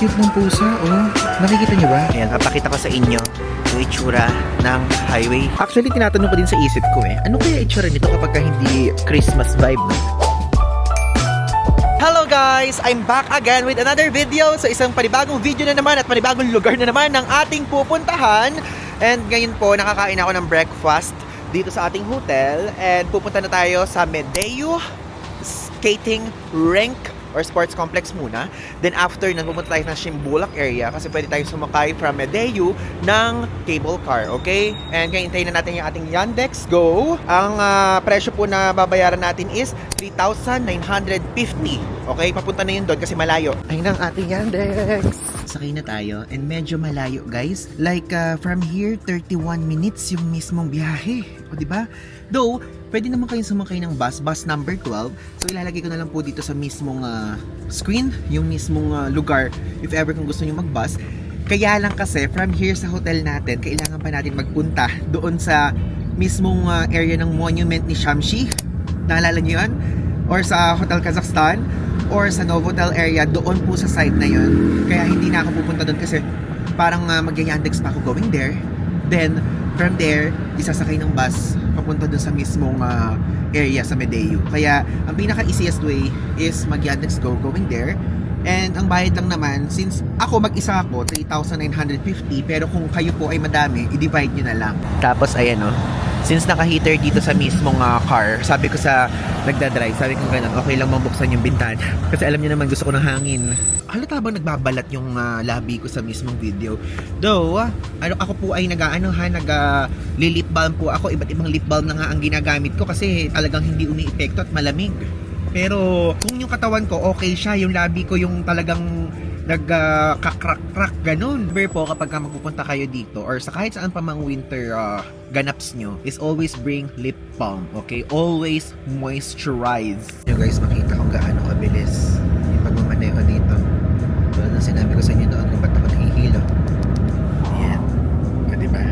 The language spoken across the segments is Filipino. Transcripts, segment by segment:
cute ng pusa, oh. Nakikita niyo ba? Ayan, papakita ko sa inyo yung itsura ng highway. Actually, tinatanong ko din sa isip ko ano kaya itsura nito kapag hindi Christmas vibe, no? Hello guys! I'm back again with another video. So isang panibagong video na naman at panibagong lugar na naman ng ating pupuntahan. And ngayon po, nakakain ako ng breakfast dito sa ating hotel. And pupunta na tayo sa Medeo Skating Rink or sports complex muna. Then after nun, pumunta tayo ng Shimbulak area kasi pwede tayo sumakay from Medeo ng cable car, okay? And ngayon hintayin na natin yung ating Yandex Go. Ang presyo po na babayaran natin is 3,950. Okay? Papunta na yun doon kasi malayo. Ayun ang ating Yandex. Sakay na tayo and medyo malayo, guys. Like from here, 31 minutes yung mismong biyahe. O, diba? Though, pwede naman kayong sumakay ng bus number 12. So ilalagay ko na lang po dito sa mismong screen, yung mismong lugar if ever kung gusto niyo mag-bus. Kaya lang kasi from here sa hotel natin, kailangan pa natin magpunta doon sa mismong area ng monument ni Shamshi. Naalala niyo yun? Or sa Hotel Kazakhstan or sa Novotel area, doon po sa site na yun. Kaya hindi na ako pupunta doon kasi parang mag-Yandex pa ako going there. Then from there, isasakay ng bus papunta dun sa mismong area sa Medeo. Kaya, ang pinaka-easiest way is mag-Yandex Go going there. And ang bayad lang naman, since ako mag-isa ako, 3,950. Pero kung kayo po ay madami, i-divide nyo na lang. Tapos, ayan o. Since naka-heater dito sa mismong car, sabi ko sa nagdadrive, sabi ko ganun, okay lang mabuksan yung bintana. Kasi alam niyo naman, gusto ko ng hangin. Halata bang nagbabalat yung labi ko sa mismong video? Though, ako po ay nag-lip balm po ako. Iba't ibang lip balm na nga ang ginagamit ko kasi talagang hindi umi-epekto at malamig. Pero kung yung katawan ko, okay siya. Yung labi ko yung talagang nagkakrak-krak ganun. Pero po kapag magpupunta kayo dito or sa kahit saan pa mang winter ganaps nyo, is always bring lip balm, okay? Always moisturize. Yung guys, makita kung gaano kabilis yung pagmamaneho dito. Tulad ng sinabi ko sa inyo doon kung ba't ako nahihilo. Ayan. O, diba?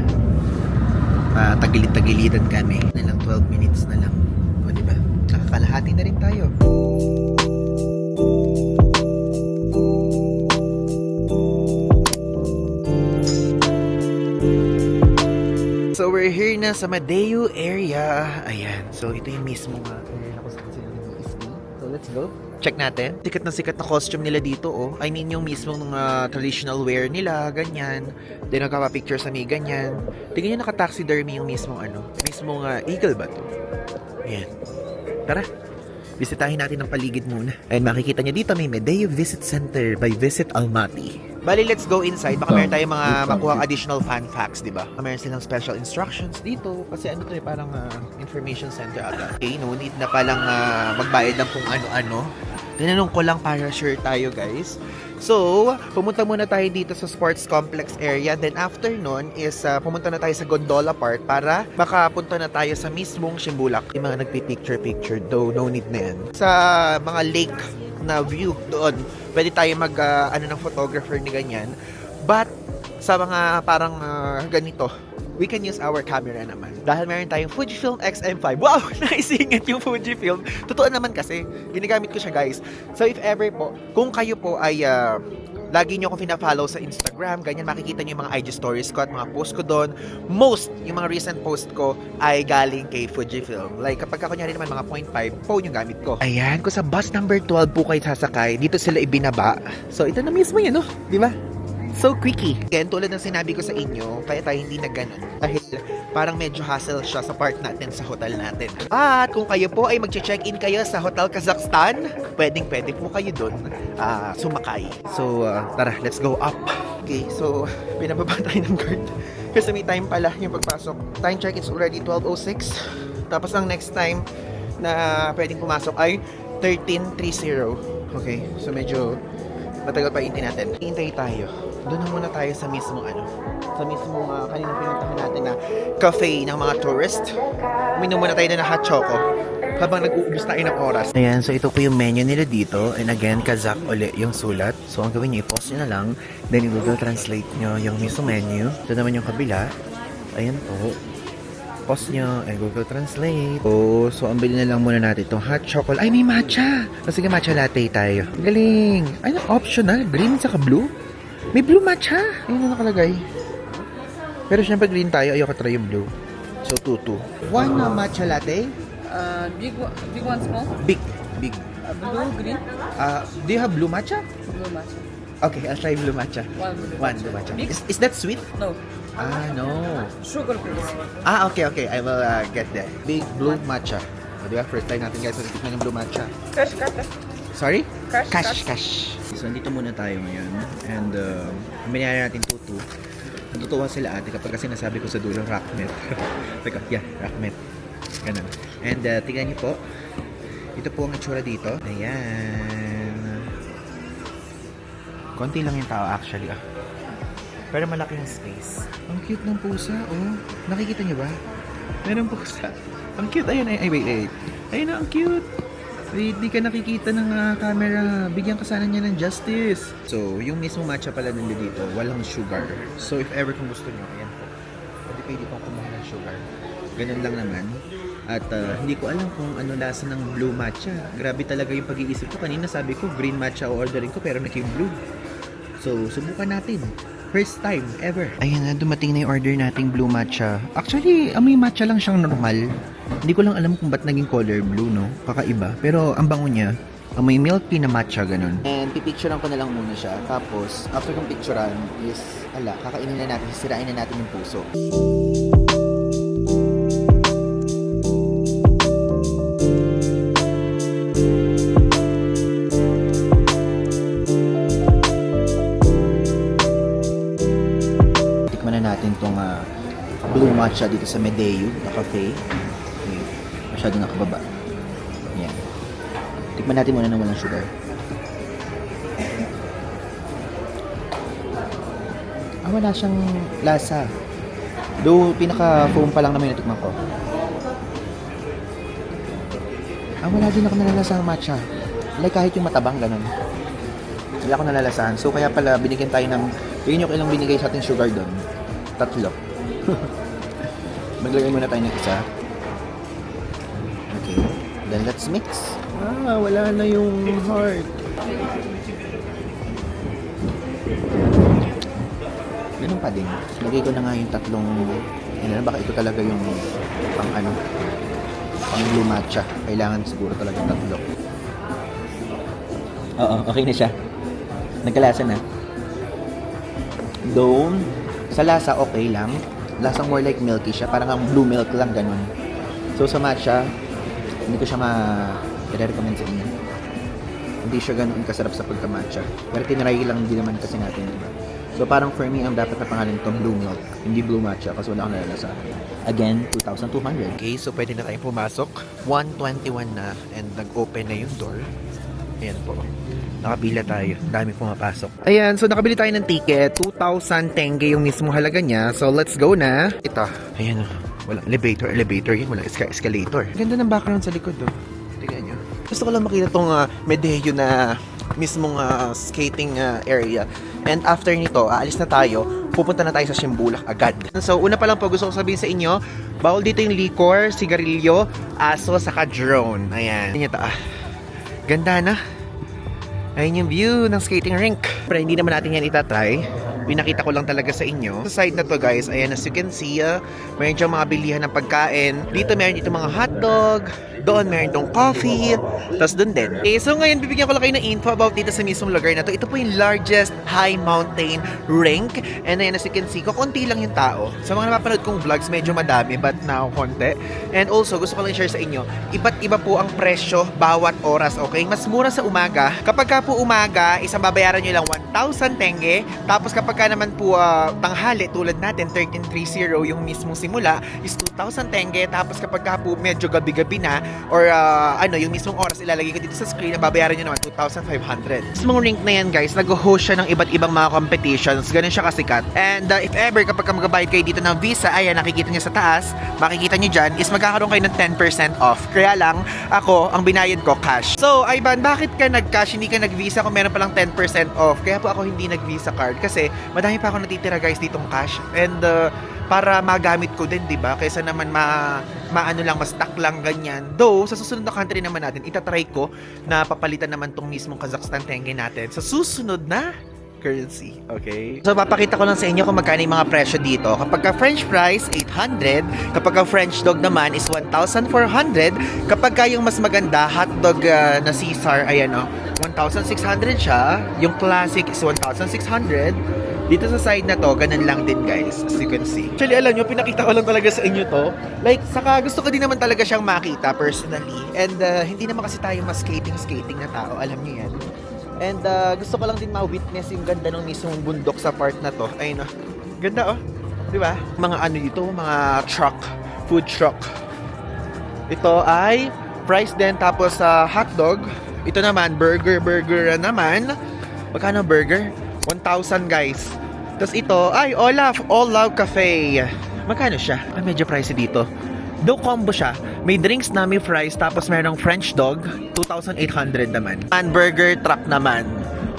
Tagilid-tagilidan kami. Na lang 12 minutes na lang. O, diba? Nakakalahati na rin tayo. So we're here na sa Medeo area. Ayan. So ito yung mismo area na kung saan sila nag-i-ski. So let's go. Check natin. Sikat na costume nila dito, oh. I mean yung mismong traditional wear nila, ganyan. Then nagpapapicture sa may ganyan. Tingnan nyo naka-taxidermy yung mismong mismong eagle ba to? Ayan. Tara. Bisitahin natin ang paligid muna. And makikita nyo dito may Medeo Visit Center by Visit Almaty. Bali, let's go inside. Baka meron tayong mga makuha additional fun facts, di ba? Meron silang special instructions dito. Kasi ano to parang information center ata. Okay, no need na palang magbayad lang kung ano-ano. Tinanong ko lang para sure tayo, guys. So, pumunta muna tayo dito sa sports complex area. Then after nun is pumunta na tayo sa Gondola Park para makapunta na tayo sa mismong Shimbulak. Yung mga nagpi-picture, though no need na yan. Sa mga lake na view doon, pwede tayo ng photographer ni ganyan. But sa mga parang ganito, we can use our camera naman. Dahil meron tayong Fujifilm X-M5. Wow! Naisingit yung Fujifilm. Totoo naman kasi, ginagamit ko siya, guys. So if ever po, kung kayo po ay lagi nyo akong pina-follow sa Instagram, ganyan, makikita nyo yung mga IG stories ko at mga post ko doon. Yung mga recent post ko ay galing kay Fujifilm. Like, kapag kunyari naman mga 0.5, phone yung gamit ko. Ayan, kung sa bus number 12 po kayo sasakay, dito sila ibinaba. So, ito na mismo yun, no? Di ba? So quickie. Again, tulad ng sinabi ko sa inyo, kaya tayo hindi na ganun. Dahil parang medyo hassle siya sa part natin sa hotel natin. At kung kayo po ay mag-check-in kayo sa Hotel Kazakhstan, pwede po kayo dun sumakay. So, tara, let's go up. Okay, so, pinababa tayo ng guard. Kasi may time pala yung pagpasok. Time check is already 12:06. Tapos ang next time na pwedeng pumasok ay 13:30. Okay, so medyo matagal pa hintay natin. Hintay tayo. Doon na muna tayo sa mismong sa mismong kaninang pinuntahan natin na cafe ng mga tourist. Uminom muna tayo na hot choco habang nag-uubos tayo ng oras. Ayan, so ito po yung menu nila dito. And again, Kazakh uli yung sulat. So ang gawin nyo, i-pause nyo na lang. Then i-Google Translate nyo yung mismong menu. Ito naman yung kabila. Ayan po. pause nyo, ay Google Translate. Oh, so ang bili na lang muna natin itong hot chocolate. Ay, may matcha! O sige, matcha latte tayo. Galing! Ay, optional, green saka blue? May blue matcha! Ayun na nakalagay. Pero syempre green tayo, ayoko try yung blue. So, 2-2. One matcha latte? Big one, small. Big. Blue, green. Do you have blue matcha? Blue matcha. Okay, I'll try blue matcha. One Blue matcha. Mix? Is that sweet? No. No. Sugar, please. Okay. I will get that. Big blue matcha. O, diba? First time natin guys, natikman yung blue matcha. Cash. Sorry? Cash. So, nandito muna tayo ngayon. And, binayari natin 2-2. Natutuwa sila ate kapag kasi nasabi ko sa dulo, Rockmet. Teka, yeah, Rockmet. Ganun. And, tingnan niyo po. Ito po ang itsura dito. Ayan. Konti lang yung tao actually. Pero malaki yung space. Ang cute ng pusa, oh. Nakikita niyo ba? Meron pusa. Ang cute. Ayun, wait. Ayun na, ang cute. Di ka nakikita ng camera. Bigyan ka sana niya ng justice. So, yung mismo matcha pala nila dito, walang sugar. So, if ever kung gusto niyo, ayan po. Pwede pong kumuha ng sugar. Ganun lang naman. At hindi ko alam kung ano lasa ng blue matcha. Grabe talaga yung pag-iisip ko. Kanina sabi ko, green matcha o ordering ko, pero naging blue. So, subukan natin. First time ever. Ayan na, dumating na yung order nating blue matcha. Actually, amoy matcha lang siyang normal. Hindi ko lang alam kung ba't naging color blue, no? Kakaiba. Pero ang bango niya, amoy milky na matcha, ganun. And pipicturean ko na lang muna siya. Tapos, after kong picturean is, kakainin na natin, sisirain na natin yung puso. Natin itong blue matcha dito sa Medeo na cafe. Okay. Masyado nakababa. Yan. Tikman natin muna ng walang sugar. Wala siyang lasa. Though, pinaka-foam pa lang naman yung natikman ko. Wala din ako nalalasan ng matcha. Like kahit yung matabang, ganun. Wala ako nalalasan. So, kaya pala binigyan tayo ng, yun yung ilang binigay sa ating sugar doon. 3. Maglagay muna tayo ng isa. Okay. Then let's mix. Wala na yung heart. Ganun pa din. Lagay ko na nga yung 3. Baka ito talaga yung pang blue matcha. Kailangan siguro talaga 3. Oo, okay na siya. Nagkalasa na. Though, sa lasa, okay lang. Lasang more like milky siya. Parang ang blue milk lang, ganun. So, sa matcha, hindi ko siya i-recommend sa inyo. Hindi siya ganun kasarap sa pagka-matcha. Pero tinry lang din naman kasi natin, diba? So, parang for me, ang dapat na pangalan ito, blue milk. Hindi blue matcha kasi wala akong nalalasa. Again, 2,200. Okay, so pwede na tayong pumasok. 1:21 na and nag-open na yung door. Ayan po. Nakabila tayo. Dami pumapasok. Ayan, so nakabili tayo ng ticket. 2,000 tenge yung mismo halaga niya. So, let's go na. Ito. Ayan o. Walang elevator. Yan. Walang escalator. Ganda ng background sa likod o. Tingnan nyo. Gusto ko lang makita tong Medeo na mismong skating area. And after nito, aalis na tayo. Pupunta na tayo sa Shimbulak agad. So, una pa lang po gusto ko sabihin sa inyo, bawal dito yung liquor, sigarilyo, aso, saka drone. Ayan. Tingnan ito Ganda na. Ayun yung view ng skating rink. Pero hindi naman natin yan itatry. Pinakita ko lang talaga sa inyo. Sa side na to guys, ayan as you can see, mayroon dyan mga bilihan ng pagkain. Dito meron dito mga hotdog. Doon meron dong coffee. Tapos doon din. Okay, so ngayon bibigyan ko lang kayo ng info about dito sa mismong lugar na to. Ito po yung largest high mountain rink. And ayan as you can see, kukunti lang yung tao. Sa mga napapanood kong vlogs, medyo madami but now konti. And also, gusto ko lang share sa inyo, iba't iba po ang presyo bawat oras, okay? Mas mura sa umaga. Kapag ka po umaga, isang babayaran nyo lang 1,000 tenge. Tapos kapag ka naman po tanghali, tulad natin, 13.30 yung mismong simula, is 2,000 tenge. Tapos kapag ka po medyo gabi-gabi na, or yung mismong oras ilalagay ko dito sa screen, babayaran nyo naman 2,500. Mismong rink na yan guys, nag-host siya ng iba't ibang mga competitions. Ganun siya kasikat. And if ever, kapag ka magbabayad kayo dito ng visa, ayan, nakikita nyo sa taas, makikita nyo dyan, is magkakaroon kayo ng 10% off. Kaya lang, ako, ang binayad ko, cash. So, Ivan, bakit ka nag-cash, hindi ka nag-visa kung meron palang 10% off? Kaya po ako hindi nag-visa card kasi madami pa ako natitira guys ditong cash. And para magamit ko din, di ba? Kaysa naman maano lang, ma-stuck lang ganyan. Though, sa susunod na country naman natin, itatry ko na papalitan naman tong mismong Kazakhstan tenge natin sa susunod na currency. Okay? So, papakita ko lang sa inyo kung magkano yung mga presyo dito. Kapag ka French fries, 800. Kapag ka French dog naman is 1,400. Kapag ka yung mas maganda, hotdog na Caesar, ayan o, 1,600 siya. Yung classic is 1,600. Dito sa side na to, ganun lang din guys, as you can see. Actually, alam nyo, pinakita ko lang talaga sa inyo to. Like, saka gusto ko din naman talaga siyang makita personally. And hindi naman kasi tayo mas skating na tao, alam nyo yan. And gusto ko lang din ma-witness yung ganda ng mismong bundok sa part na to. Ayun o. Ganda oh. Di ba? Mga ano dito, mga truck, food truck. Ito ay fries din tapos hotdog. Ito naman, burger naman. Magkano burger? 1,000 guys. Tapos ito ay Olaf Cafe. Magkano siya? Ay, medyo pricey dito. Though combo siya, may drinks na, may fries, tapos merong French dog, 2,800 naman. Hamburger truck naman.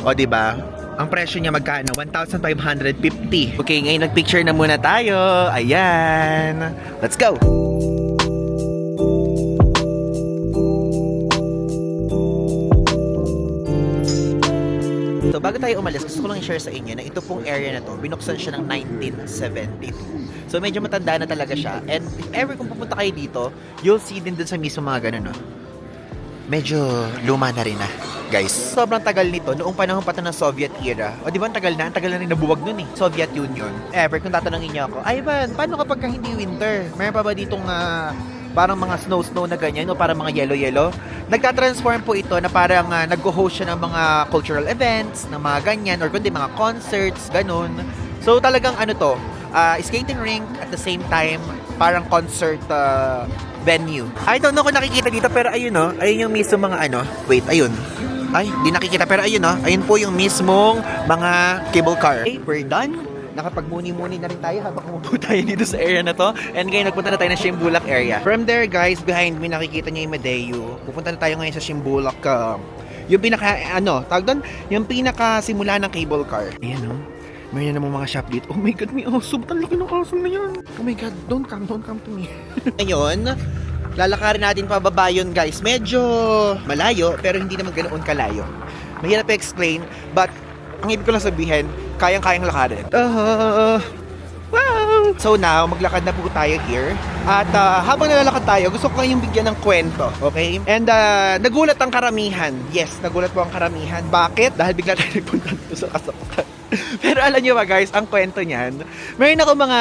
O, diba? Ang presyo niya magkano? 1,550. Okay, ngayon nag-picture na muna tayo. Ayan. Let's go! So, bago tayo umalis, gusto ko lang i-share sa inyo na ito pong area na to, binuksan siya ng 1972. So, medyo matanda na talaga siya. And if ever kung pupunta kayo dito, you'll see din dun sa mismo mga ganun, no? Medyo luma na rin guys. Sobrang tagal nito, noong panahon pa ito ng Soviet era. O, di ba ang tagal na? Ang tagal na rin nabuwag nun eh. Soviet Union. Ever, kung tatanungin niyo ako, Ivan, paano kapag hindi winter? Mayroon pa ba ditong parang mga snow na ganyan o parang mga yellow? Nagka-transform po ito na parang nag-host siya ng mga cultural events, ng mga ganyan, or kundi mga concerts, ganun. So talagang ano to, skating rink at the same time, parang concert venue. I don't know kung nakikita dito pero ayun o, ayun yung mismo mga ano, wait, ayun. Ay, di nakikita pero ayun o, ayun po yung mismong mga cable car. Okay, we're done. Nakapagmuni-muni na rin tayo habang umupo tayo dito sa area na to. And ngayon, nagpunta na tayo ng Shimbulak area. From there, guys, behind me, nakikita niyo yung Madeo. Pupunta na tayo ngayon sa Shimbulak. Yung tawag doon? Yung pinaka-simula ng cable car. Ayan, no? Mayroon namang mga shop dito. Oh my God, may aso. Ba't ang laki ng aso na yan? Oh my God, don't come to me. Ngayon, lalakarin natin pababa yun, guys. Medyo malayo, pero hindi naman ganoon kalayo. Mahirap i-explain, but ang ibig ko lang sabihin, kayang-kayang lakarin. Wow! So now, maglakad na po tayo here. At habang nalalakad tayo, gusto ko kayong bigyan ng kwento, okay? And nagulat ang karamihan. Yes, nagulat po ang karamihan. Bakit? Dahil bigla tayo nagpunta dito sa kasaktan. Pero alam nyo ba guys, ang kwento niyan, mayroon ako mga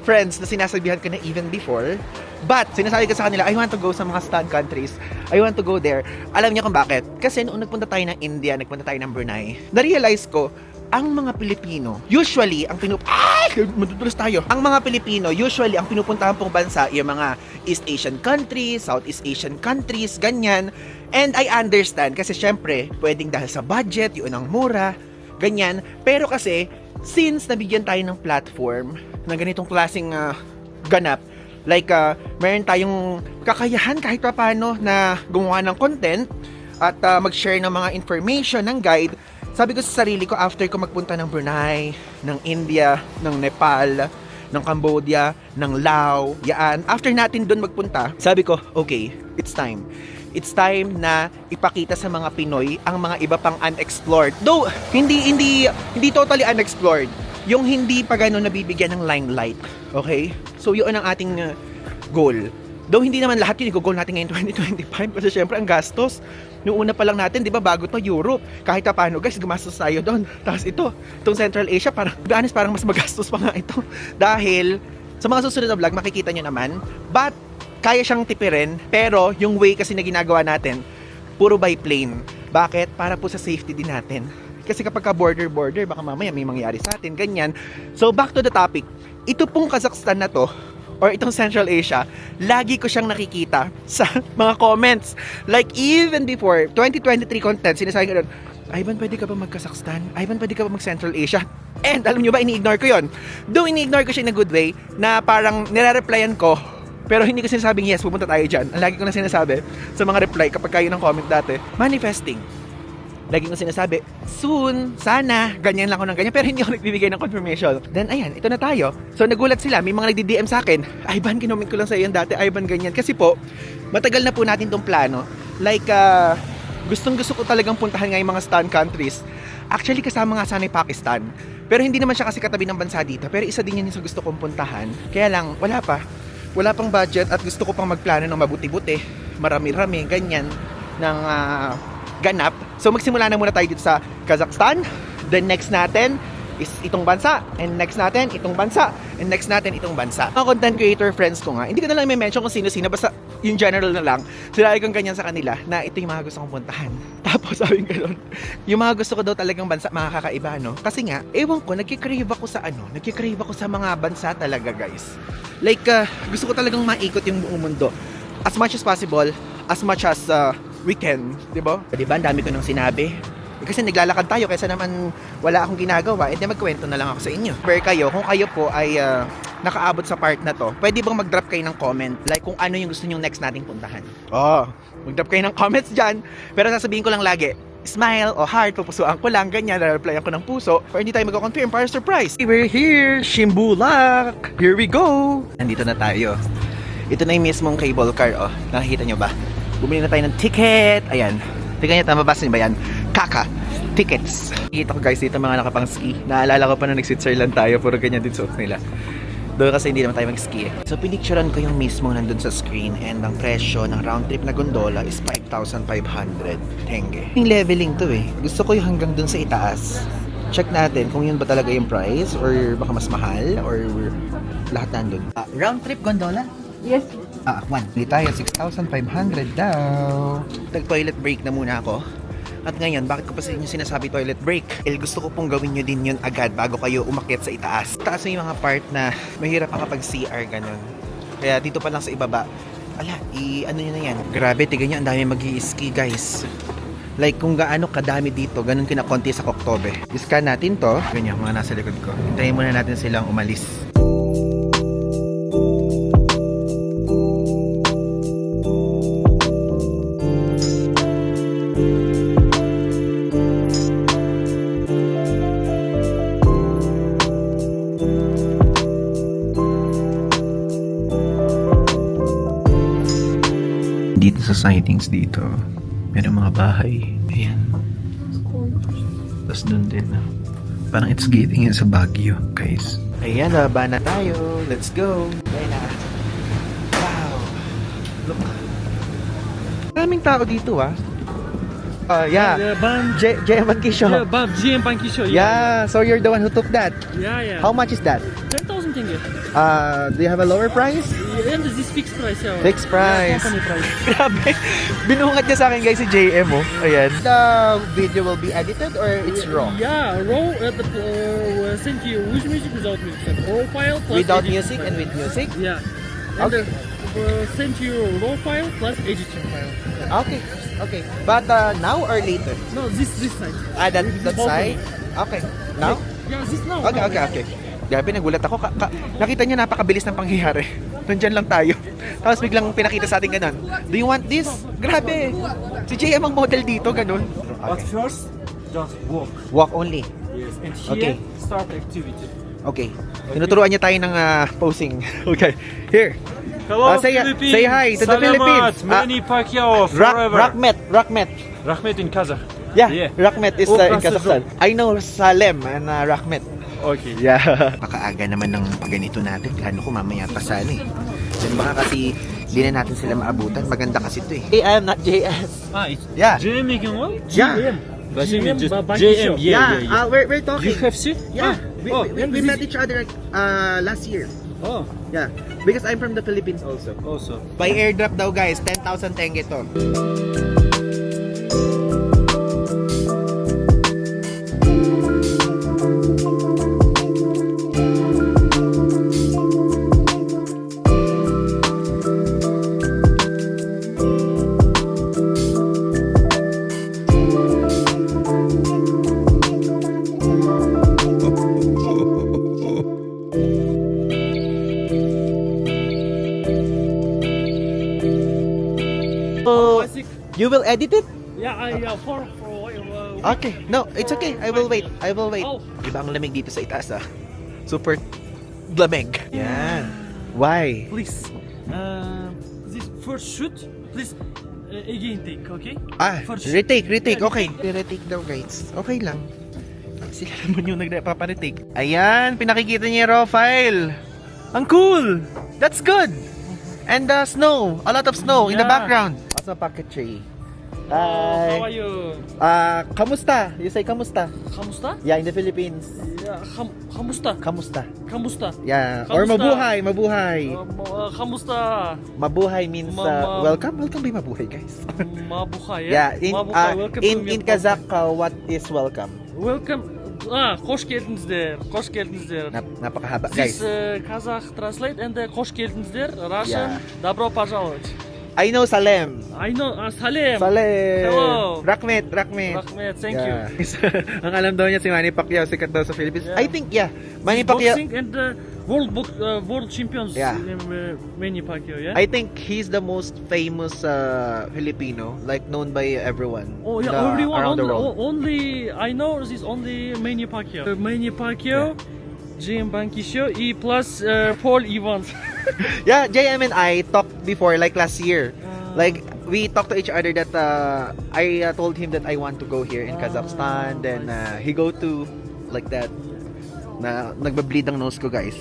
friends na sinasabihan ko na even before. But, sinasabi ko sa kanila, I want to go sa mga stan countries. I want to go there. Alam niyo kung bakit? Kasi noong nagpunta tayo ng India, nagpunta tayo ng Brunei, na-realize ko, ang mga Pilipino, usually, madudulas tayo. Ang mga Pilipino, usually, ang pinupuntahan pong bansa, yung mga East Asian countries, Southeast Asian countries, ganyan. And I understand, kasi syempre, pwedeng dahil sa budget, yun ang mura, ganyan. Pero kasi, since nabigyan tayo ng platform, na ganitong klaseng ganap, like, meron tayong kakayahan kahit pa paano na gumawa ng content at mag-share ng mga information, ng guide. Sabi ko sa sarili ko, after ko magpunta ng Brunei, ng India, ng Nepal, ng Cambodia, ng Laos, yan. After natin doon magpunta, sabi ko, okay, it's time. It's time na ipakita sa mga Pinoy ang mga iba pang unexplored. Though, hindi totally unexplored. Yung hindi pa gano'n nabibigyan ng limelight. Okay? So, yun ang ating goal. Though, hindi naman lahat yun. I-goal natin ngayon 2025 kasi syempre ang gastos. Noong una pa lang natin, di ba, bago to Europe. Kahit na paano, guys, gumastos tayo doon. Tapos itong Central Asia, parang mas magastos pa nga ito. Dahil, sa mga susunod na vlog, makikita nyo naman. But, kaya siyang tipirin. Pero, yung way kasi na ginagawa natin, puro by plane. Bakit? Para po sa safety din natin. Kasi kapag ka border, baka mamaya may mangyari sa atin, ganyan. So, back to the topic. Ito pong Kazakhstan na to, or itong Central Asia, lagi ko siyang nakikita sa mga comments. Like, even before, 2023 content, sinasabi ko doon, Ivan, pwede ka ba mag-Kazakhstan? Ivan, pwede ka ba mag-Central Asia? And, alam nyo ba, ini-ignore ko yon. Though, ini-ignore ko siya in a good way, na parang nire-replyan ko, pero hindi ko sinasabing, yes, pupunta tayo dyan. Ang lagi ko na sinasabi sa mga reply kapag kayo ng comment dati, manifesting. Lagi ko sinasabi, soon, sana, ganyan lang ako ng ganyan, pero hindi ako nagbibigay ng confirmation. Then, ayan, ito na tayo. So, nagulat sila, may mga nagdi-DM sa akin, Ivan, kinomment ko lang sa iyo dati, Ivan, ganyan. Kasi po, matagal na po natin tong plano. Like, gustong-gusto ko talagang puntahan nga yung mga stan countries. Actually, kasama nga sana yung Pakistan. Pero hindi naman siya kasi katabi ng bansa dito. Pero isa din yan yung sa gusto kong puntahan. Kaya lang, wala pa. Wala pang budget at gusto ko pang magplano ng mabuti-buti. Marami-rami, ganyan, ng ganap. So magsimula na muna tayo dito sa Kazakhstan. Then next natin is itong bansa. And next natin, itong bansa. And next natin, itong bansa. Mga content creator friends ko nga, hindi ko na lang may mention kung sino-sino. Basta yung general na lang. Sinabi kong ganyan sa kanila na ito yung mga gusto kong puntahan. Tapos sabi ko gano'n, yung mga gusto ko daw talagang bansa, mga kakaiba, no? Kasi nga, ewan ko, nagkikrave ako sa nagkikrave ako sa mga bansa talaga, guys. Like, gusto ko talagang maikot yung buong mundo. As much as possible, as much as we can, di ba? Di ba, ang dami ko nang sinabi. Kasi naglalakad tayo, kaysa naman wala akong ginagawa, edi magkwento na lang ako sa inyo. Pero kayo, kung kayo po ay nakaabot sa part na to, pwede bang mag-drop kayo ng comment? Like kung ano yung gusto nyong next nating puntahan. Mag-drop kayo ng comments dyan. Pero sasabihin ko lang lagi, smile o heart, pupusuan ko lang, ganyan, na-replyan ko ng puso. Pero hindi tayo mag-confirm para surprise. We're here, Shimbulak! Here we go! Nandito na tayo. Ito na yung mismong cable car, Nakikita nyo ba? Bumili na tayo ng ticket. Ayan. Tingnan nyo, tama ba ba yan? Kaka. Tickets. Kita ko guys dito mga nakapang ski. Naalala ko pa na nag-Switzerland tayo. Puro ganyan din suot nila. Doon kasi hindi naman tayo mag-ski eh. So pinicturean ko yung mismo nandun sa screen. And ang presyo ng round trip na gondola is 5,500 tenge. Yung leveling to eh. Gusto ko yung hanggang dun sa itaas. Check natin kung yun ba talaga yung price. Or baka mas mahal. Or lahat nandun. Round trip gondola? Yes. One. Hindi tayo, 6,500 daw. Nag-toilet break na muna ako. At ngayon, bakit ko pa sa inyo sinasabi toilet break? Gusto ko pong gawin nyo din yun agad bago kayo umakyat sa itaas. Taas na yung mga part na mahirap ang kapag CR, ganun. Kaya dito pa lang sa ibaba, ano nyo na yan. Grabe, tignan nyo, ang dami mag-i-ski, guys. Like, kung gaano kadami dito, ganun kinakonti sa Oktober. I-scan natin to. Ganyan, mga nasa likod ko. Hintayin muna natin silang umalis. Dito sa sightings dito, meron mga bahay. Ayan. Tapos dun din. Parang it's getting in sa Baguio, guys. Ayan, baba na tayo. Let's go. Ayan na. Wow. Look. Maraming tao dito, yeah. JM Kisho. Yeah, Bab, GM Pankisho. Yeah, so you're the one who took that. Yeah. How much is that? 10,000 tenge. Do you have a lower price? And this fixed price, yeah. Fixed price. Yeah, company price. Grabe. Binungat niya sa akin guys si JM, Ayan. The video will be edited or it's raw? Yeah, raw at the send to you with music, without music. Raw file plus Without editing music file. and with music? Yeah. And Okay. Send to you raw file plus editing file. Okay. But now or later? No, this side. That both side? Okay. Now? Yeah, this now. Okay. Grabe, nagulat ako. Nakita niyo, napakabilis ng pangyayari. Nandyan lang tayo. Tapos biglang pinakita sa atin ganun. Do you want this? Grabe. Si JM ang model dito, ganun. But first, just walk. Walk only. Yes. And Okay. start activity. Okay. Tinuturuan niya tayo ng posing. Okay. Here. Hello, say Philippines. hi to the Salamat. Philippines. Manny Pacquiao forever. Rakhmet. Rahmet in Kazakh. Yeah. Rakhmet is in Kazakhstan. I know Salem and Rakhmet. Okay. Yeah. Pakaaga naman ng pagganito natin. Plano ko mamaya pa sana eh. Then baka kasi hindi na natin sila maabutan. Maganda kasi ito eh. I'm not JS. It's Yeah. JM making what? Yeah. GM, Just Pankisho. JM. Yeah. We're talking. You have seen? Yeah. We We met each other last year. Oh. Yeah. Because I'm from the Philippines also. Also. By airdrop daw guys, 10,000 tenge to. You will edit it? Yeah, Okay, no, it's okay. I will wait. I will wait. Oh. Iba ang lamig dito sa itaas ah. Super lamig. Yan. Why? Please, this first shoot, please again take, okay? Ah, First retake. Yeah, Okay. Retake daw guys. Okay lang. Sila naman yung nagpaparetake. Ayan, pinakikita niya yung raw file. Ang cool! That's good! And snow. A lot of snow in the Yeah. background. Also packet tray. How are you? Kamusta? You say kamusta? Kamusta? Yeah, in the Philippines. Yeah, kamusta? Kamusta? Kamusta? Yeah. Or Kamusta? mabuhay. Kamusta? Mabuhay means welcome. Welcome ba yung mabuhay, guys? Mabuhay. Yeah, in Mabuhay. Welcome to in Vietnam. Kazakh, what is welcome? Welcome. Hoş geldiniz der. Hoş geldiniz der. Napakahaba, This guys. Kazakh translate and hoş geldiniz der. Russian. Yeah. Добро пожаловать. I know Salem. I know. Salem. Salem. Hello. Rakmet. Rahmet, thank you. Ang alam daw niya si Manny Pacquiao, sikat daw sa Philippines. Yeah. I think, yeah. Manny Pacquiao, Boxing and world champions. Yeah. Manny Pacquiao, yeah. I think he's the most famous Filipino, like known by everyone. Oh yeah, everyone around the only, world. only I know this only Manny Pacquiao. Manny Pacquiao, Jim Bankisho, E plus Paul Evans. Yeah, JM and I talked before, like last year. Like, we talked to each other that I told him that I want to go here in Kazakhstan. Then he go to, like that. Na nagbableed ang nose ko, guys.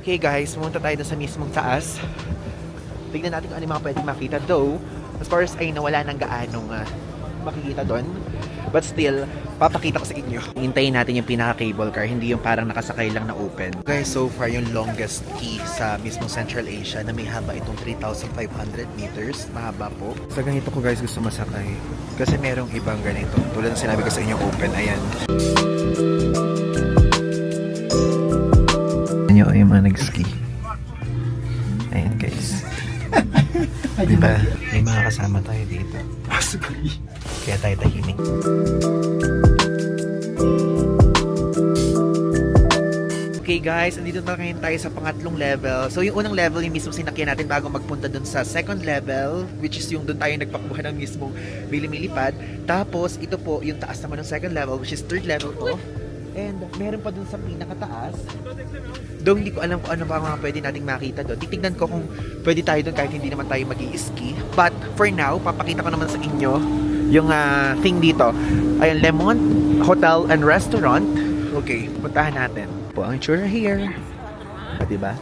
Okay guys, pumunta tayo sa mismong taas. Tignan natin kung ano yung mga pwedeng makita. Though, as far as I know, wala nang gaanong makikita doon. But still, papakita ko sa inyo. Hintayin natin yung pinaka-cable car, hindi yung parang nakasakay lang na open. Guys, so far yung longest quay sa mismong Central Asia na may haba itong 3,500 meters. Mahaba po. Sa ganito ko guys gusto masakay. Kasi merong ibang ganito. Tulad ng sinabi ko sa inyo, open. Ayan. Nyo yung mga nag-ski. Ayan guys. Diba? May mga kasama tayo dito. Kaya tayo tahimik. Okay guys, andito na ngayon tayo sa pangatlong level. So yung unang level yung mismo sinakyan natin bago magpunta dun sa second level, which is yung dun tayo nagpakuha ng mismong bilimilipad. Tapos ito po yung taas naman ng second level, which is third level to. And meron pa dun sa pinakataas. Doon hindi ko alam kung ano ba mga pwede nating makita doon. Titignan ko kung pwede tayo doon kahit hindi naman tayo mag-i-ski. But for now, papakita ko naman sa inyo yung thing dito. Ayan, Lemon Hotel and Restaurant. Okay, puntahan natin. Po ang itsura here. Diba?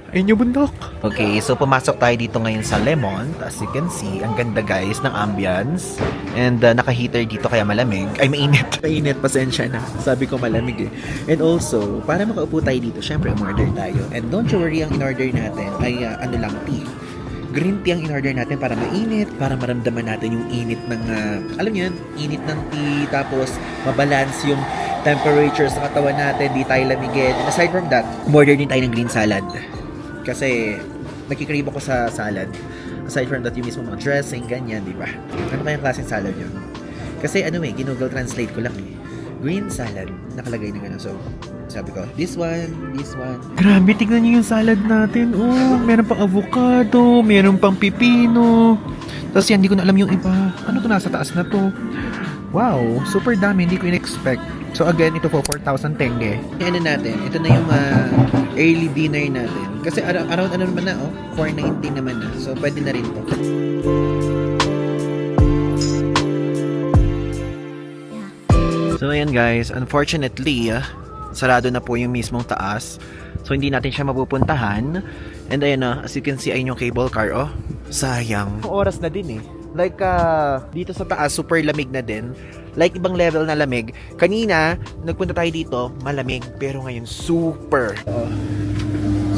Ayun yung bundok. Okay, so pumasok tayo dito ngayon sa Lemon. As you can see, ang ganda guys ng ambience. And naka-heater dito kaya malamig. Ay, mainit. Mainit, pasensya na. Sabi ko malamig eh. And also, para makaupo tayo dito, syempre umorder tayo. And don't you worry, ang in-order natin ay ano lang, tea. Green tea ang in-order natin para mainit, para maramdaman natin yung init ng, alam niyo yun, init ng tea, tapos mabalance yung temperature sa katawan natin, di tayo lamigin. And aside from that, umorder din tayo ng green salad. Kasi nakikrave ako sa salad. Aside from that, yung mismo mga dressing, ganyan, di ba? Ano kayang klaseng salad yun? Kasi ano eh, ginoogle translate ko lang eh. green salad. Nakalagay na gano'n. So, sabi ko, this one. Grabe, tignan niyo yung salad natin. Oh, meron pang avocado, meron pang pipino. Tapos yan, hindi ko na alam yung iba. Ano to nasa taas na to? Wow, super dami. Hindi ko in-expect. So again, ito po 4,000 tenge. Ano natin? Ito na yung early dinner natin. Kasi around ano naman na, 490 naman na. So pwede na rin to. So ayan guys, unfortunately, sarado na po yung mismong taas. So hindi natin siya mapupuntahan. And ayan na, as you can see, ayun yung cable car, sayang. Oras na din eh. Like, dito sa taas, super lamig na din. Like, ibang level na lamig. Kanina, nagpunta tayo dito, malamig. Pero ngayon, super.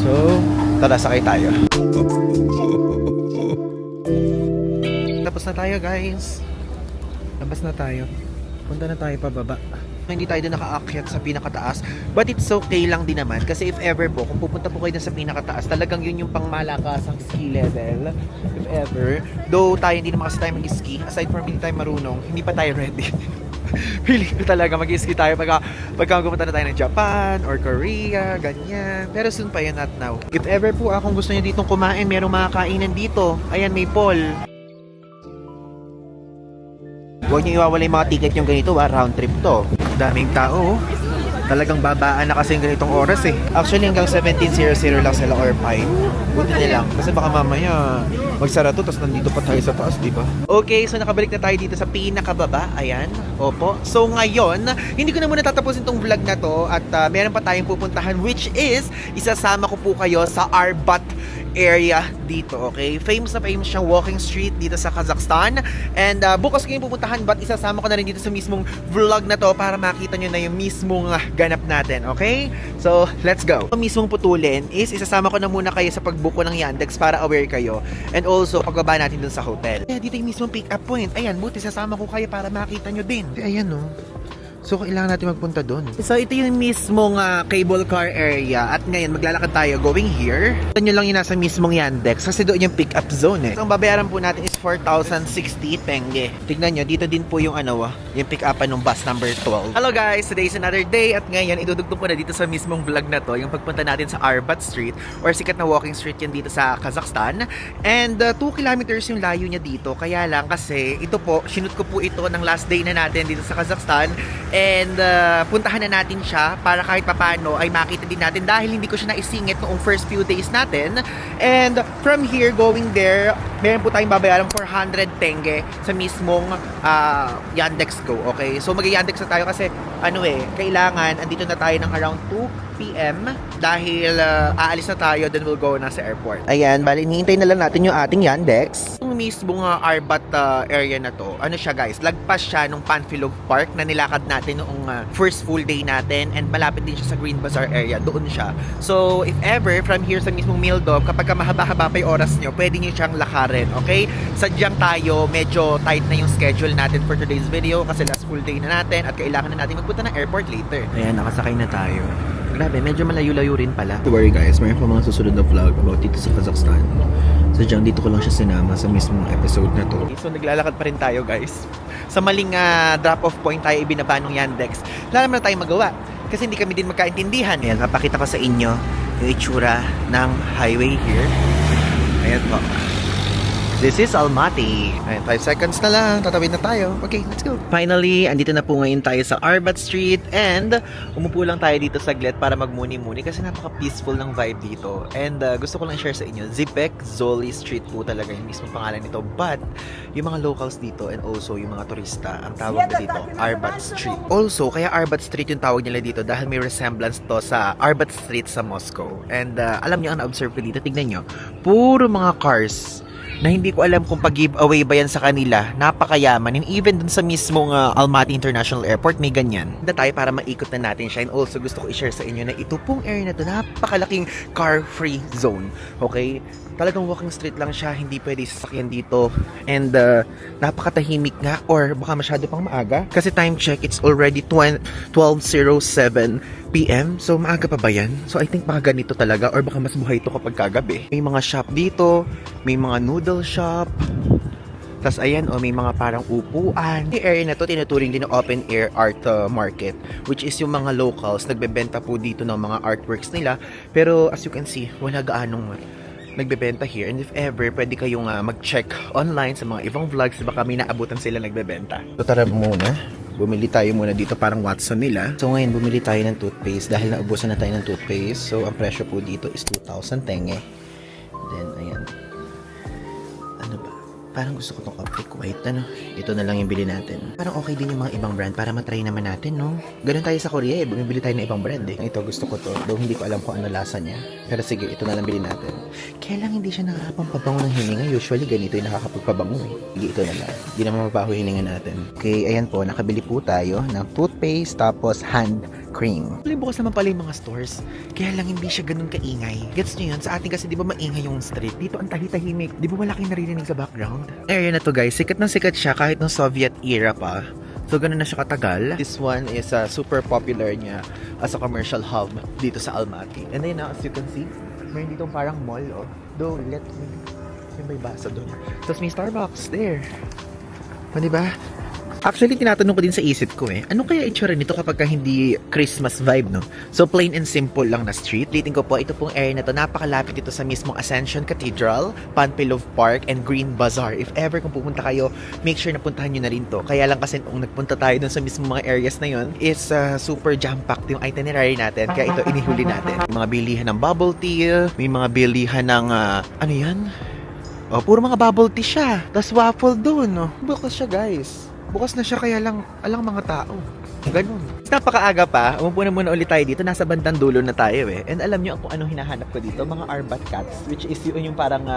So, tara, sakay tayo. Tapos na tayo, guys. Labas na tayo. Punta na tayo pababa. Hindi tayo doon nakaakyat sa pinakataas, but it's okay lang din naman kasi if ever po, kung pupunta po kayo doon sa pinakataas, talagang yun yung pangmalakasang ski level, if ever. Though tayo hindi naman kasi tayo mag-ski, aside from hindi tayo marunong, hindi pa tayo ready. Feeling ko talaga mag-ski tayo pagka pumunta na tayo ng Japan or Korea, ganyan. Pero soon pa yan, not now. If ever po, kung gusto nyo ditong kumain, merong mga kainan dito. Ayan, may Paul. Huwag niyo iwawala yung mga ticket yung ganito, round trip to. Daming tao. Talagang babaan na kasi yung ganitong oras eh. Actually hanggang 17:00 lang sila or 5. Buti na lang. Kasi baka mamaya magsara to, tapos nandito pa tayo sa taas, di ba? Okay, so nakabalik na tayo dito sa pinakababa. Ayan. Opo. So ngayon, hindi ko na muna tatapusin tong vlog na to at meron pa tayong pupuntahan which is isasama ko po kayo sa Arbat area dito, okay? Famous na famous siyang walking street dito sa Kazakhstan. And bukas ko yung pupuntahan but isasama ko na rin dito sa mismong vlog na to para makita nyo na yung mismong ganap natin, okay? So, let's go. Ang mismong putulin is isasama ko na muna kayo sa pagbuko ng Yandex para aware kayo. And also, pagbaba natin dun sa hotel. Kaya dito yung mismong pick up point. Ayan, buti sasama ko kayo para makita nyo din. Ayan, no? So, kailangan natin magpunta doon. So, ito yung mismong cable car area. At ngayon, maglalakad tayo going here. Ito nyo lang yung nasa mismong Yandex. Kasi doon yung pick-up zone eh. So, ang babayaran po natin is 4,060 tenge. Tignan nyo, dito din po yung yung pick-upan ng bus number 12. Hello guys! Today is another day. At ngayon, idudugtong ko na dito sa mismong vlog na to. Yung pagpunta natin sa Arbat Street. Or sikat na walking street yan dito sa Kazakhstan. And 2 kilometers yung layo niya dito. Kaya lang kasi, ito po, sinut ko po ito ng last day na natin dito sa Kazakhstan. And puntahan na natin siya para kahit papano ay makita din natin dahil hindi ko siya naisingit noong first few days natin. And from here going there, meron po tayong babayaran 400 tenge sa mismong Yandex Go. Okay? So mag-Yandex na tayo kasi kailangan andito na tayo ng around 2 PM dahil aalis na tayo, then we'll go na sa airport. Ayan, bali hinihintay na lang natin yung ating Yandex. Yung mismong Arbat area na to, siya guys, lagpas siya nung Panfilov Park na nilakad natin noong first full day natin and malapit din siya sa Green Bazaar area, doon siya. So, if ever, from here sa mismong Mildov, kapag mahaba-haba pa yung oras nyo, pwede nyo siyang lakarin, okay? Sadyang tayo, medyo tight na yung schedule natin for today's video kasi last full day na natin at kailangan na natin magpunta ng airport later. Ayan, nakasakay na tayo. Grabe, medyo malayo-layo rin pala. Don't worry guys, mayroon pa mga susunod na vlog about dito sa Kazakhstan. Sadyang dito ko lang siya sinama sa mismong episode na to. So naglalakad pa rin tayo guys. Sa maling drop-off point tayo ibinaba ng Yandex. Wala naman na tayong magawa. Kasi hindi kami din magkaintindihan. Ayan, papakita ko sa inyo yung itsura ng highway here. Ayan po. This is Almaty. Ayan, 5 seconds na lang. Tatawid na tayo. Okay, let's go. Finally, andito na po ngayon tayo sa Arbat Street and umupo lang tayo dito saglit para magmuni-muni kasi napaka-peaceful ng vibe dito. And gusto ko lang share sa inyo, Zipek Zoli Street po talaga yung mismo pangalan nito. But, yung mga locals dito and also yung mga turista, ang tawag na dito, Arbat Street. Also, kaya Arbat Street yung tawag nila dito dahil may resemblance to sa Arbat Street sa Moscow. And alam niyo ang na-observe ko dito, tignan nyo, puro mga cars na hindi ko alam kung pag-giveaway ba yan sa kanila. Napakayaman. And even dun sa mismong Almaty International Airport, may ganyan. Handa tayo para maikot na natin siya. And also, gusto ko i-share sa inyo na ito pong area na to, napakalaking car-free zone. Okay? Talagang walking street lang siya. Hindi pwede sasakyan dito. And napakatahimik nga or baka masyado pang maaga. Kasi time check, it's already 12:07 PM. So, maaga pa ba yan? So, I think baka ganito talaga or baka mas buhay ito kapag kagabi. May mga shop dito. May mga noodle shop. Tas ayan, may mga parang upuan. Yung area na to, tinuturing din ng open air art market, which is yung mga locals, nagbebenta po dito ng mga artworks nila. Pero as you can see, wala gaanong nagbebenta here. And if ever, pwede kayong mag-check online sa mga ibang vlogs, baka may naabutan sila nagbebenta. So tara muna, bumili tayo muna dito parang Watson nila. So ngayon, bumili tayo ng toothpaste dahil naubusan na tayo ng toothpaste. So ang presyo po dito is 2,000 tenge. Then ayan. Ano ba? Parang gusto ko tong Optic White, ano? Ito na lang yung bili natin. Parang okay din yung mga ibang brand para matry naman natin, no? Ganun tayo sa Korea, bumibili tayo ng ibang brand, eh. Ito, gusto ko to. Though hindi ko alam kung ano lasa niya. Pero sige, ito na lang bili natin. Kaya lang hindi siya nakakapagpabango ng hininga. Usually, ganito yung nakakapagpabango, eh. Sige, ito na lang. Hindi naman mabaho hininga natin. Okay, ayan po. Nakabili po tayo ng toothpaste tapos hand cream. Bukas naman pala yung mga stores. Kaya lang hindi siya ganun kaingay. Gets nyo yun? Sa atin kasi di ba maingay yung street? Dito ang tahitahimik. Di ba wala kayong naririnig sa background? Area na to guys, sikat na sikat siya kahit ng Soviet era pa. So ganun na siya katagal. This one is super popular niya as a commercial hub dito sa Almaty. And then as you can see, meron ditong parang mall, oh. Though, let me... Yung may basa doon. Tapos may Starbucks there. O, diba? Actually, tinatanong ko din sa isip ko ano kaya itsura nito kapag hindi Christmas vibe, no? So, plain and simple lang na street. Ulitin ko po, ito pong area na to, napakalapit ito sa mismong Ascension Cathedral, Panpilov Park, and Green Bazaar. If ever kung pupunta kayo, make sure na puntahan nyo na rin to. Kaya lang kasi kung nagpunta tayo dun sa mismong mga areas na yun, is super jam-packed yung itinerary natin. Kaya ito, inihuli natin. May mga bilihan ng bubble tea, may mga bilihan ng, ano yan? Oh, puro mga bubble tea siya. Tapos waffle dun, no? Bukas siya, guys. Bukas na siya kaya lang alang mga tao. Ganun. Napakaaga pa. Umupo na muna ulit tayo dito. Nasa bandang dulo na tayo And alam nyo kung anong hinahanap ko dito? Mga Arbat Cats. Which is yung parang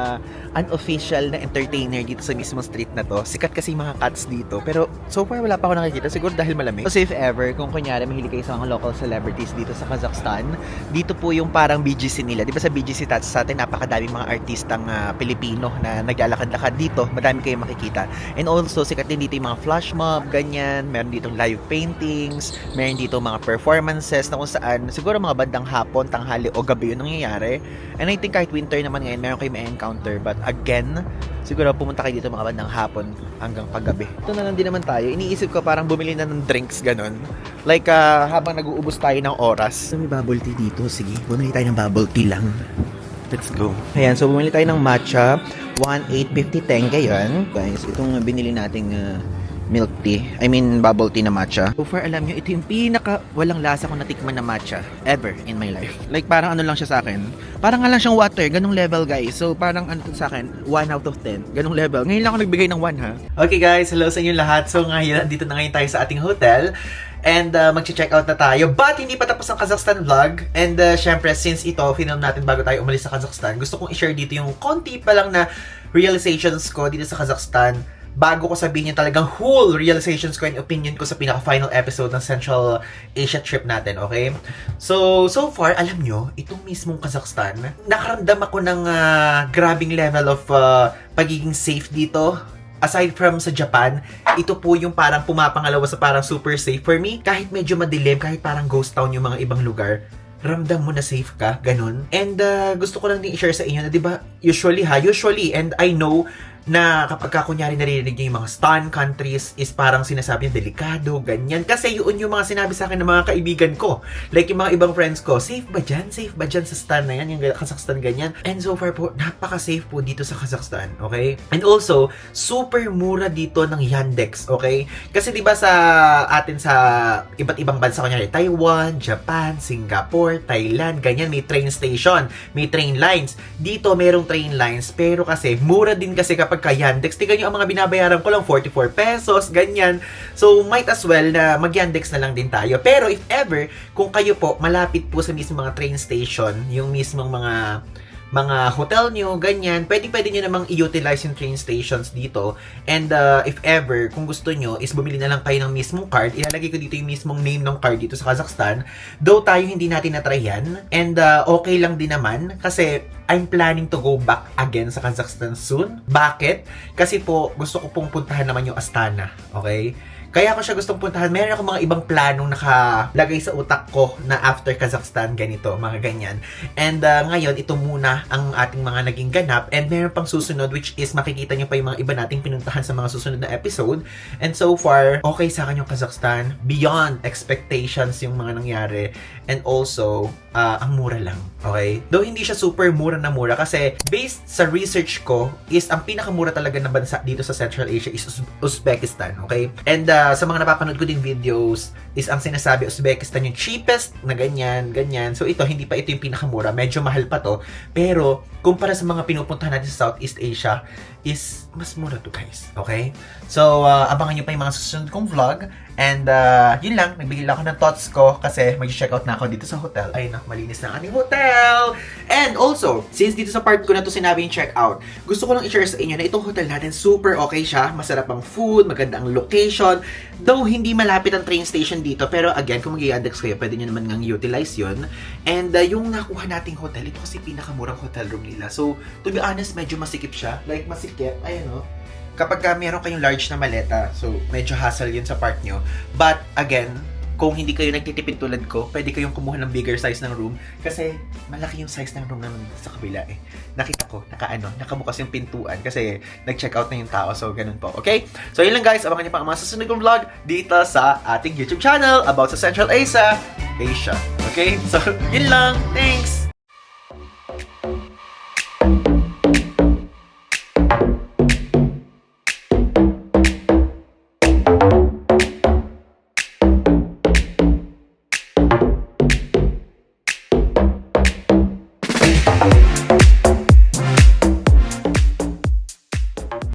unofficial na entertainer dito sa mismong street na to. Sikat kasi mga cats dito. Pero so far wala pa ako nakikita. Siguro dahil malamig. So if ever, kung kunyari mahilig kayo sa mga local celebrities dito sa Kazakhstan, dito po yung parang BGC nila. Di ba sa BGC Tats sa atin, napakadaming mga artistang Pilipino na naglalakad-lakad dito. Madami kayong makikita. And also, sikat din dito yung mga flash mob, ganyan. Meron ditong live paintings. Meron dito mga performances na kung saan siguro mga bandang hapon, tanghali o gabi yun nangyayari. And I think kahit winter naman ngayon, meron kayo may encounter. But again, siguro pumunta kayo dito mga bandang hapon hanggang paggabi. Ito na lang din naman tayo. Iniisip ko parang bumili na ng drinks, ganun. Like, habang nag-uubos tayo ng oras. So, may bubble tea dito. Sige, bumili tayo ng bubble tea lang. Let's go. Ayan, so bumili tayo ng matcha. 1,850 tenge yun. Guys, itong binili nating milk tea. I mean, bubble tea na matcha. So far, alam nyo, ito yung pinaka walang lasa kong natikman na matcha ever in my life. Like, parang ano lang siya sa akin. Parang nga lang siyang water. Ganong level, guys. So, parang ano sa akin, 1 out of 10. Ganong level. Ngayon lang ako nagbigay ng 1, ha? Okay, guys. Hello sa inyo lahat. So, ngayon, dito na ngayon tayo sa ating hotel. And mag-check out na tayo. But hindi pa tapos ang Kazakhstan vlog. And syempre, since ito, film natin bago tayo umalis sa Kazakhstan, gusto kong i-share dito yung konti pa lang na realizations ko dito sa Kazakhstan bago ko sabihin yung talagang whole realizations ko and opinion ko sa pinaka-final episode ng Central Asia trip natin, okay? So far, alam nyo, itong mismong Kazakhstan, nakaramdam ako ng grabing level of pagiging safe dito. Aside from sa Japan, ito po yung parang pumapangalawa sa parang super safe. For me, kahit medyo madilim, kahit parang ghost town yung mga ibang lugar, ramdam mo na safe ka, ganun. And gusto ko lang din i-share sa inyo na, di ba, usually, and I know na kapag kunyari naririnig niyo yung mga stun countries is parang sinasabi yung delikado, ganyan. Kasi yun yung mga sinabi sa akin ng mga kaibigan ko. Like yung mga ibang friends ko, safe ba dyan? Safe ba dyan sa stun na yan? Yung Kazakhstan ganyan. And so far po, napaka-safe po dito sa Kazakhstan, okay? And also, super mura dito ng Yandex, okay? Kasi diba sa atin sa iba't ibang bansa, kunyari Taiwan, Japan, Singapore, Thailand, ganyan, may train station, may train lines. Dito merong train lines, pero kasi mura din kasi kapag Yandex, tignan nyo ang mga binabayaran ko lang 44 pesos, ganyan. So, might as well na mag-Yandex na lang din tayo. Pero if ever, kung kayo po malapit po sa mismong mga train station, yung mismong mga hotel nyo, ganyan, pwede nyo namang i-utilize yung train stations dito. And if ever, kung gusto nyo, is bumili na lang kayo ng mismong card. Ilalagay ko dito yung mismong name ng card dito sa Kazakhstan. Though tayo hindi natin na-try yan. And okay lang din naman. Kasi I'm planning to go back again sa Kazakhstan soon. Bakit? Kasi po, gusto ko pong puntahan naman yung Astana. Okay? Kaya ako siya gustong puntahan. Meron ako mga ibang planong nakalagay sa utak ko na after Kazakhstan, ganito, mga ganyan. And ngayon, ito muna ang ating mga naging ganap. And meron pang susunod, which is makikita nyo pa yung mga iba nating pinuntahan sa mga susunod na episode. And so far, okay sa akin yung Kazakhstan. Beyond expectations yung mga nangyari. And also, ang mura lang. Okay? Though hindi siya super mura na mura kasi based sa research ko, is ang pinakamura talaga na bansa dito sa Central Asia is Uzbekistan. Okay? And sa mga napapanood ko ding videos, is ang sinasabi, Uzbekistan yung cheapest na ganyan. So ito, hindi pa ito yung pinakamura. Medyo mahal pa to. Pero, kumpara sa mga pinupuntahan natin sa Southeast Asia, is mas mura to guys. Okay? So, abangan nyo pa yung mga susunod kong vlog. And, yun lang. Nagbigay lang ako ng thoughts ko kasi mag-check out na ako dito sa hotel. Ay, malinis na ang ating hotel! And also, since dito sa part ko na to sinabi yung check out, gusto ko lang i-share sa inyo na itong hotel natin super okay siya. Masarap ang food, maganda ang location. Though, hindi malapit ang train station dito. Pero again, kung mag-i-index kayo, pwede nyo naman ngang utilize yun. And, yung nakuha nating hotel, ito kasi pinakamurang hotel room nila. So, to be honest, medyo masikip siya. Like, masikip. Ayan o. Kapag meron kayong large na maleta, so medyo hassle yun sa part nyo. But again, kung hindi kayo nagtitipid tulad ko, pwede kayong kumuha ng bigger size ng room kasi malaki yung size ng room naman sa kabila eh. Nakita ko, nakabukas yung pintuan kasi nag-check out na yung tao. So, ganun po. Okay? So, yun lang guys. Abangan niyo pa ang mga susunod kong vlog dito sa ating YouTube channel about sa Central Asia. Okay? So, yun lang. Thanks!